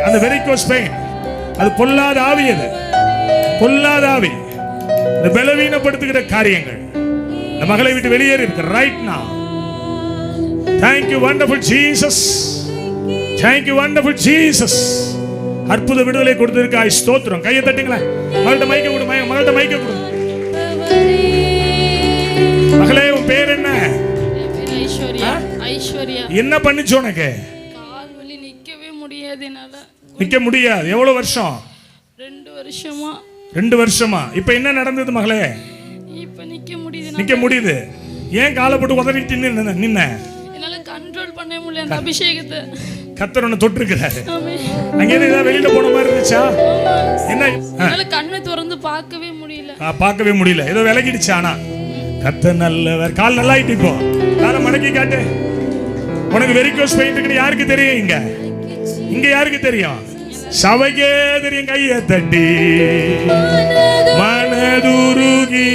அந்த varicose pain, அது பொல்லாத ஆவி, அது பொல்லாத ஆவி, இந்த பலவீனப்படுத்துகிற காரியங்கள் இந்த மகளை விட்டு வெளியேறி இருக்கு right now. Thank you wonderful Jesus, thank you wonderful Jesus. அற்புத விடுதலை கொடுத்திருக்காய், ஸ்தோத்திரம். கையை தட்டுங்களேன். மகள்கிட்ட மைக்க கொடு, மகள்கிட்ட மைக்க கொடு. மகளே, உன் பேர் என்ன? ஐஸ்வர்யா. ஐஸ்வர்யா. என்ன பண்ணுச்சு உனக்கு? கால் வலி, நிக்கவே முடியாது என்னால. நிக்க முடியாது. எவ்வளவு வருஷம்? 2 வருஷமா. 2 வருஷமா. இப்போ என்ன நடந்தது மகளே? இப்போ நிக்க முடியுது. நிக்க முடியுது. ஏன் காலை போட்டு உதறிட்டு நின்ன? என்னால கண்ட்ரோல் பண்ண முடியல அந்த அபிஷேகத்தை. கர்த்தர் உன்னை தொட்டிருக்கிறாரு. ஆமென். அங்க ஏதாவது வெளியில போன மாதிரி இருந்துச்சா? என்ன? என்னால கண்ணை திறந்து பார்க்கவே முடியல. பார்க்கவே முடியல. ஏதோ விலகிடுச்சு. ஆனா கர்த்தர் நல்லவர். கால் நல்லா ஆயிட்டு இப்போ. காலை மடக்கி காட்டு. உனக்கு வெரிகோஸ் பெயின் இருக்குன்னு யாருக்கு தெரியும்? இங்க யாருக்கு தெரியும்? சபைக்கே தெரியும். கையை தட்டி மனதுருகி